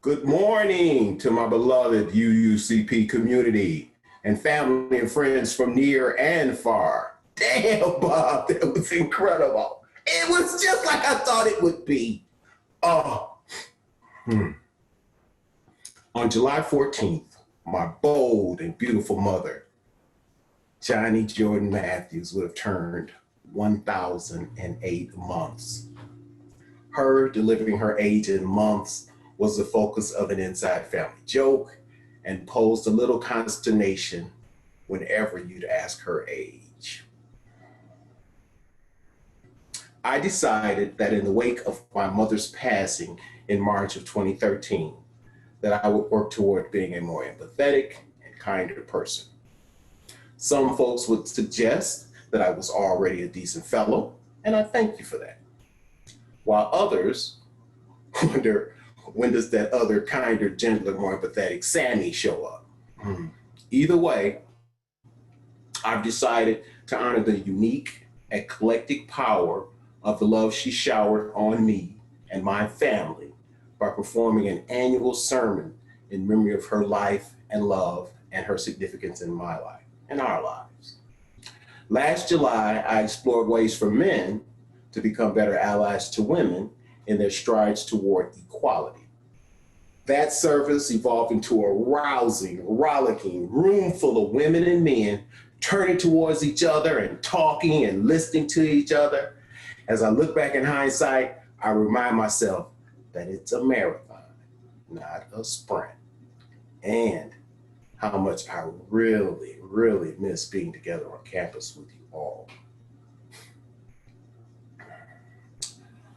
Good morning to my beloved UUCP community and family and friends from near and far. Damn, Bob, that was incredible. It was just like I thought it would be. Oh, On July 14th, my bold and beautiful mother, Johnny Jordan Matthews, would have turned 1,008 months. Her delivering her age in months was the focus of an inside family joke and posed a little consternation whenever you'd ask her age. I decided that in the wake of my mother's passing in March of 2013, that I would work toward being a more empathetic and kinder person. Some folks would suggest that I was already a decent fellow, and I thank you for that. While others wonder, when does that other kinder, gentler, more empathetic Sammy show up? Either way, I've decided to honor the unique, eclectic power of the love she showered on me and my family by performing an annual sermon in memory of her life and love and her significance in my life and our lives. Last July, I explored ways for men to become better allies to women in their strides toward equality. That service evolved into a rousing, rollicking room full of women and men turning towards each other and talking and listening to each other. As I look back in hindsight, I remind myself that it's a marathon, not a sprint. And how much I really, really miss being together on campus with you all.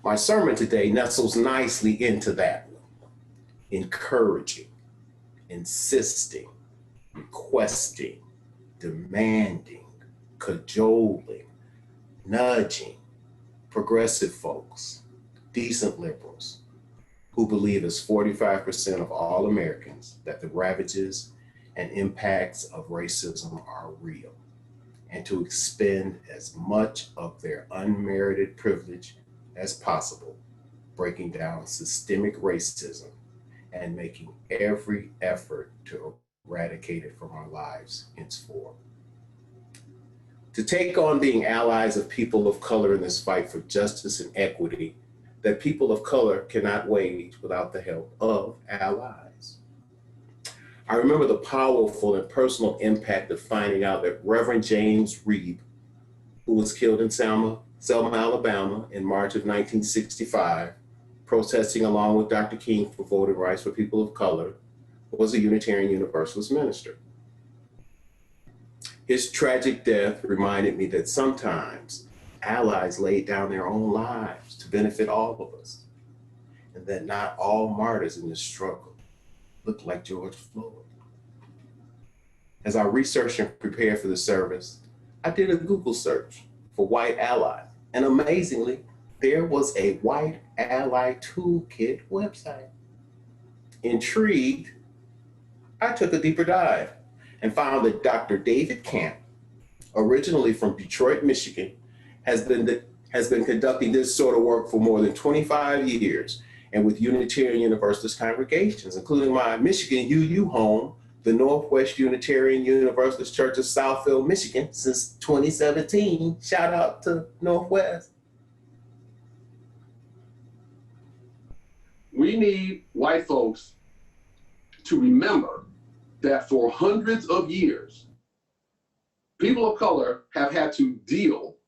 My sermon today nestles nicely into that one. Encouraging, insisting, requesting, demanding, cajoling, nudging, progressive folks, decent liberals, who believe as 45% of all Americans that the ravages and impacts of racism are real, and to expend as much of their unmerited privilege as possible, breaking down systemic racism and making every effort to eradicate it from our lives henceforth. To take on being allies of people of color in this fight for justice and equity that people of color cannot wage without the help of allies. I remember the powerful and personal impact of finding out that Reverend James Reeb, who was killed in Selma, Alabama in March of 1965, protesting along with Dr. King for voting rights for people of color, was a Unitarian Universalist minister. His tragic death reminded me that sometimes allies laid down their own lives to benefit all of us, and that not all martyrs in this struggle look like George Floyd. As I researched and prepared for the service, I did a Google search for white allies, and amazingly, there was a white ally toolkit website. Intrigued, I took a deeper dive and found that Dr. David Camp, originally from Detroit, Michigan, has been conducting this sort of work for more than 25 years, and with Unitarian Universalist congregations, including my Michigan UU home, the Northwest Unitarian Universalist Church of Southfield, Michigan, since 2017. Shout out to Northwest. We need white folks to remember that for hundreds of years, people of color have had to deal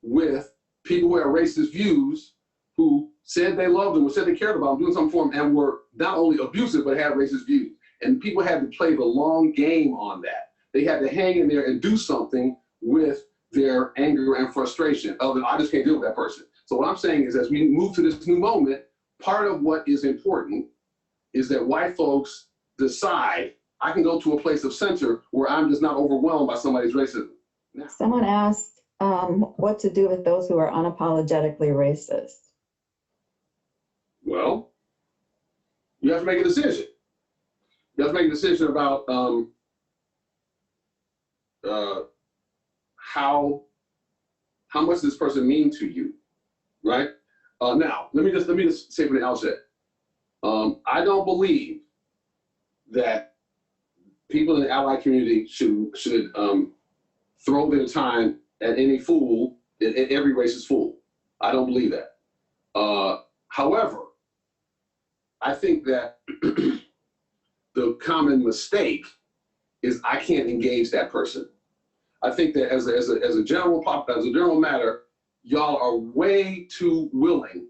with people who have racist views, who said they loved them, or said they cared about them, doing something for them, and were not only abusive, but had racist views. And people had to play the long game on that. They had to hang in there and do something with their anger and frustration. Other than, I just can't deal with that person. So what I'm saying is, as we move to this new moment, part of what is important is that white folks decide, I can go to a place of center where I'm just not overwhelmed by somebody's racism. Now. Someone asked what to do with those who are unapologetically racist. Well, you have to make a decision. You have to make a decision about how much does this person mean to you, right? Now, let me just say from the outset, I don't believe that people in the ally community should throw their time at any fool, at every racist fool. I don't believe that. However, I think that the common mistake is I can't engage that person. I think that as a general matter, y'all are way too willing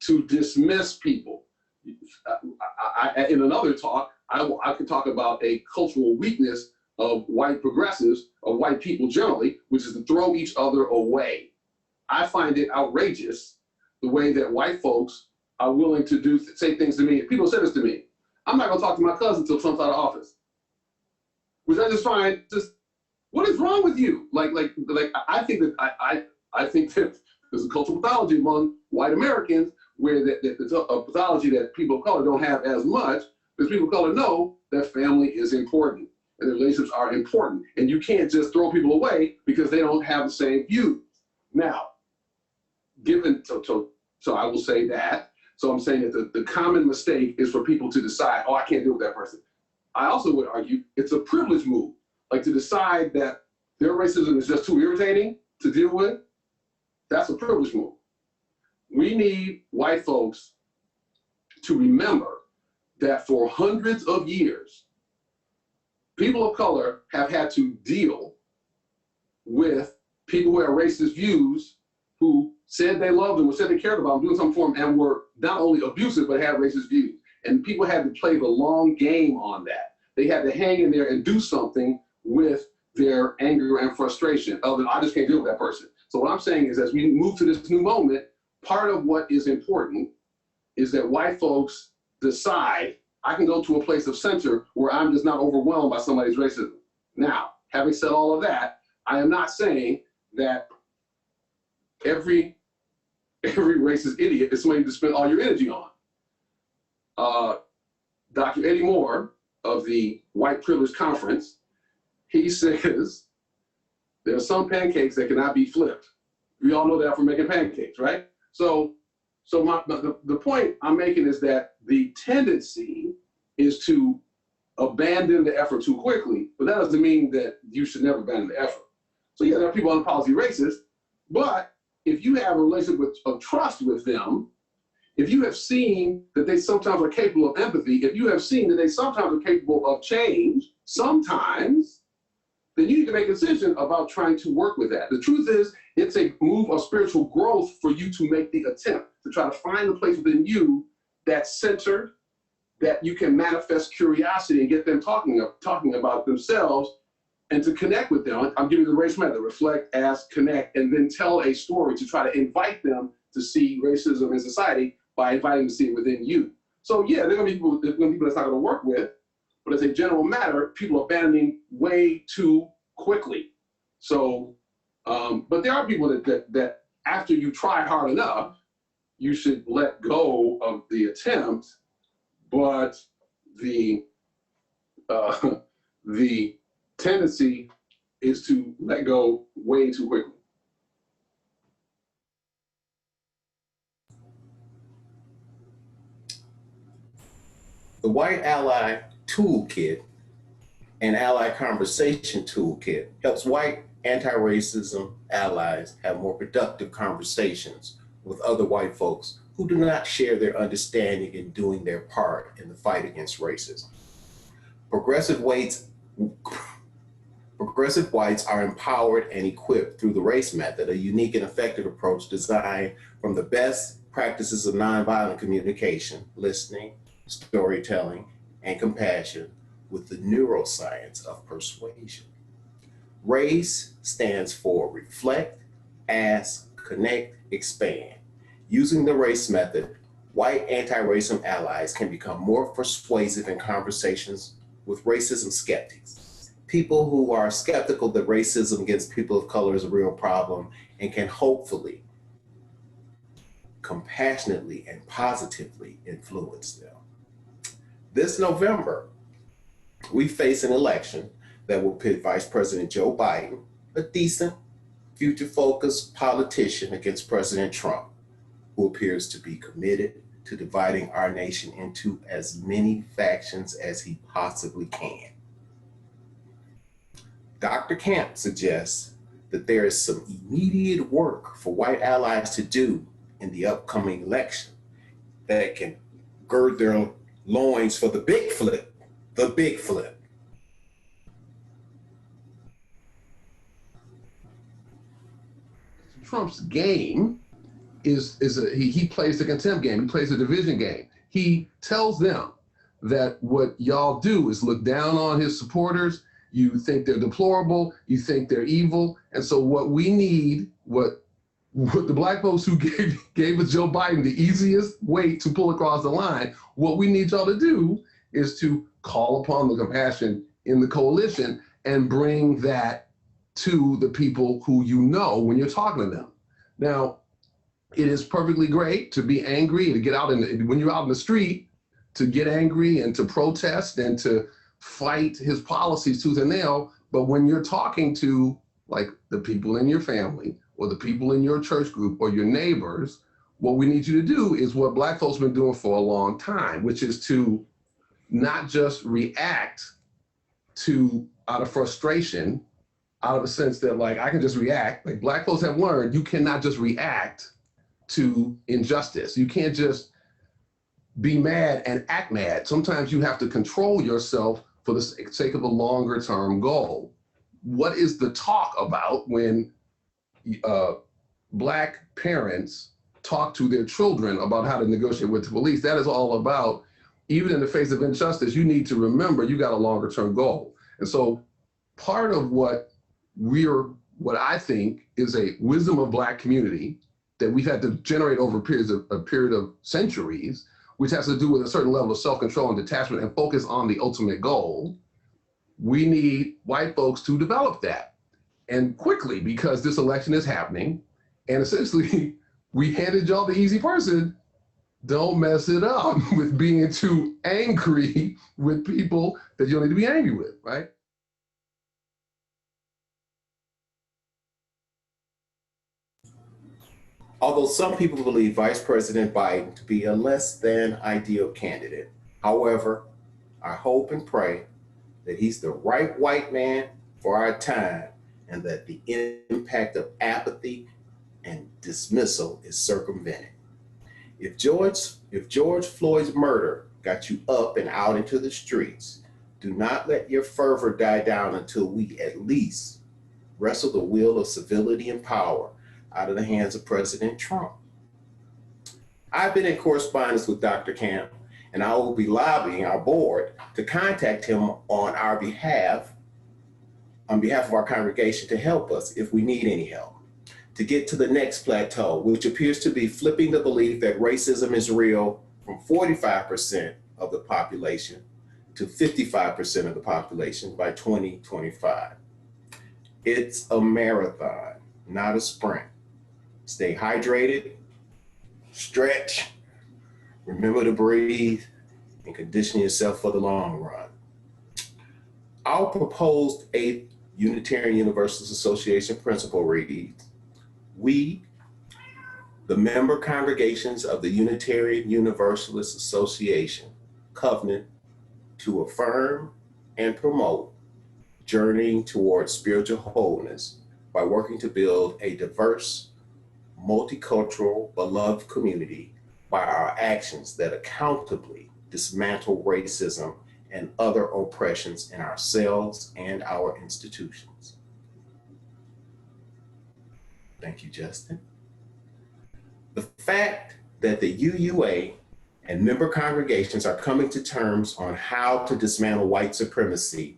to dismiss people. In another talk, I could talk about a cultural weakness of white progressives, of white people generally, which is to throw each other away. I find it outrageous the way that white folks are willing to say things to me. People say this to me. I'm not gonna talk to my cousin until Trump's out of office. Which I just find what is wrong with you? I think that there's a cultural pathology among white Americans where there's a pathology that people of color don't have as much, because people of color know that family is important and the relationships are important. And you can't just throw people away because they don't have the same views. Now, so I will say that. So I'm saying that the common mistake is for people to decide, oh, I can't deal with that person. I also would argue it's a privilege move, like to decide that their racism is just too irritating to deal with. That's a privilege move. We need white folks to remember that for hundreds of years, people of color have had to deal with people who have racist views, who said they loved them, or said they cared about them, doing something for them, and were not only abusive, but had racist views. And people had to play the long game on that. They had to hang in there and do something with their anger and frustration. Other than, I just can't deal with that person. So what I'm saying is, as we move to this new moment, part of what is important is that white folks decide, I can go to a place of center where I'm just not overwhelmed by somebody's racism. Now, having said all of that, I am not saying that every racist idiot is somebody to spend all your energy on. Dr. Eddie Moore of the White Privilege Conference, he says there are some pancakes that cannot be flipped. We all know that from making pancakes, right? So the point I'm making is that the tendency is to abandon the effort too quickly, but that doesn't mean that you should never abandon the effort. So yeah, there are people on policy racist, but if you have a relationship of trust with them, if you have seen that they sometimes are capable of empathy, if you have seen that they sometimes are capable of change, sometimes, then you need to make a decision about trying to work with that. The truth is, it's a move of spiritual growth for you to make the attempt to try to find a place within you that's centered, that you can manifest curiosity and get them talking about themselves, and to connect with them. I'm giving you the race method: reflect, ask, connect, and then tell a story to try to invite them to see racism in society by inviting them to see it within you. So yeah, there are going to be people that's not going to work with, but as a general matter, people are abandoning way too quickly. So, but there are people that after you try hard enough, you should let go of the attempt, but the tendency is to let go way too quickly. The White Ally Toolkit and Ally Conversation Toolkit helps white anti-racism allies have more productive conversations with other white folks who do not share their understanding in doing their part in the fight against racism. Progressive whites are empowered and equipped through the race method, a unique and effective approach designed from the best practices of nonviolent communication, listening, storytelling, and compassion with the neuroscience of persuasion. RACE stands for reflect, ask, connect, expand. Using the RACE method, white anti-racism allies can become more persuasive in conversations with racism skeptics, people who are skeptical that racism against people of color is a real problem and can hopefully, compassionately, and positively influence them. This November, we face an election that will pit Vice President Joe Biden, a decent, future-focused politician, against President Trump, who appears to be committed to dividing our nation into as many factions as he possibly can. Dr. Camp suggests that there is some immediate work for white allies to do in the upcoming election that can gird their loins for the big flip, the big flip. Trump's game he plays the contempt game. He plays the division game. He tells them that what y'all do is look down on his supporters. You think they're deplorable. You think they're evil. And so what we need, what the black folks who gave us Joe Biden the easiest way to pull across the line, what we need y'all to do is to call upon the compassion in the coalition and bring that to the people who you know when you're talking to them. Now, it is perfectly great to be angry and to get out when you're out in the street, to get angry and to protest and to fight his policies tooth and nail. But when you're talking to like the people in your family or the people in your church group or your neighbors, what we need you to do is what black folks have been doing for a long time, which is to not just react to out of frustration, out of a sense that like I can just react. Like black folks have learned you cannot just react to injustice. You can't just be mad and act mad. Sometimes you have to control yourself for the sake of a longer term goal. What is the talk about when black parents talk to their children about how to negotiate with the police? That is all about, even in the face of injustice, you need to remember you got a longer term goal. And so part of what I think is a wisdom of black community that we've had to generate over a period of centuries, which has to do with a certain level of self-control and detachment and focus on the ultimate goal. We need white folks to develop that, and quickly, because this election is happening. And essentially, we handed y'all the easy person. Don't mess it up with being too angry with people that you don't need to be angry with, right? Although some people believe Vice President Biden to be a less than ideal candidate, however, I hope and pray that he's the right white man for our time and that the impact of apathy and dismissal is circumvented. If George Floyd's murder got you up and out into the streets, do not let your fervor die down until we at least wrestle the wheel of civility and power out of the hands of President Trump. I've been in correspondence with Dr. Camp, and I will be lobbying our board to contact him on behalf of our congregation to help us if we need any help, to get to the next plateau, which appears to be flipping the belief that racism is real from 45% of the population to 55% of the population by 2025. It's a marathon, not a sprint. Stay hydrated, stretch, remember to breathe, and condition yourself for the long run. Our proposed 8th Unitarian Universalist Association principle reads, we, the member congregations of the Unitarian Universalist Association, covenant to affirm and promote journeying towards spiritual wholeness by working to build a diverse, multicultural, beloved community by our actions that accountably dismantle racism and other oppressions in ourselves and our institutions. Thank you, Justin. The fact that the UUA and member congregations are coming to terms on how to dismantle white supremacy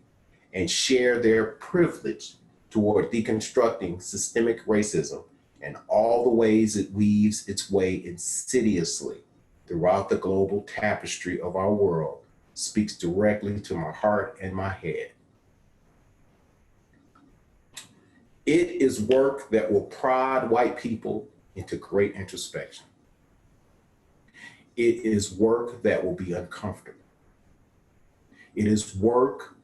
and share their privilege toward deconstructing systemic racism and all the ways it weaves its way insidiously throughout the global tapestry of our world speaks directly to my heart and my head. It is work that will prod white people into great introspection. It is work that will be uncomfortable. It is work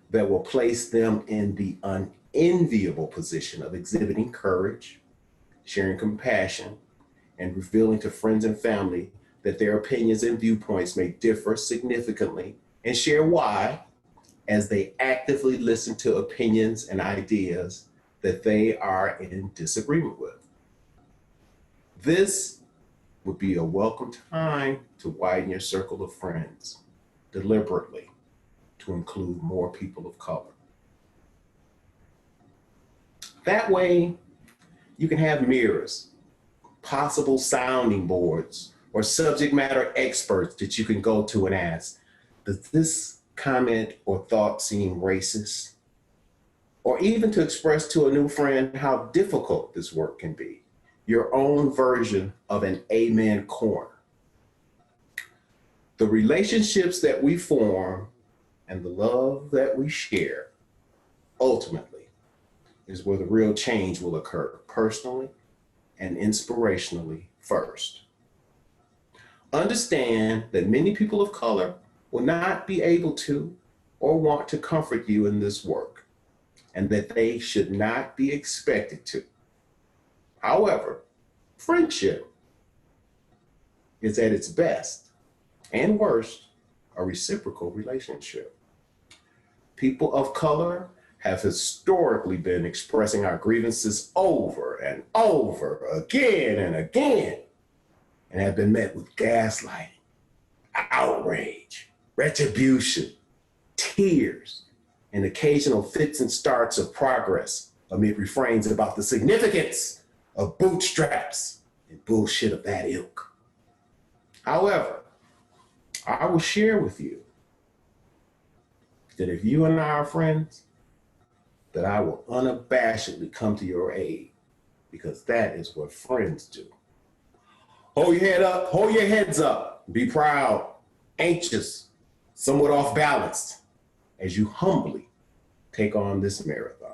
that will place them in the unenviable position of exhibiting courage, sharing compassion, and revealing to friends and family that their opinions and viewpoints may differ significantly and share why as they actively listen to opinions and ideas that they are in disagreement with. This would be a welcome time to widen your circle of friends deliberately to include more people of color. That way, you can have mirrors, possible sounding boards, or subject matter experts that you can go to and ask, does this comment or thought seem racist? Or even to express to a new friend how difficult this work can be, your own version of an amen corner. The relationships that we form and the love that we share ultimately is where the real change will occur, personally and inspirationally first. Understand that many people of color will not be able to or want to comfort you in this work, and that they should not be expected to. However, friendship is at its best and worst a reciprocal relationship. People of color have historically been expressing our grievances over and over again and again, and have been met with gaslighting, outrage, retribution, tears, and occasional fits and starts of progress amid refrains about the significance of bootstraps and bullshit of that ilk. However, I will share with you that if you and I are friends, that I will unabashedly come to your aid, because that is what friends do. Hold your head up, hold your heads up, be proud, anxious, somewhat off balance, as you humbly take on this marathon.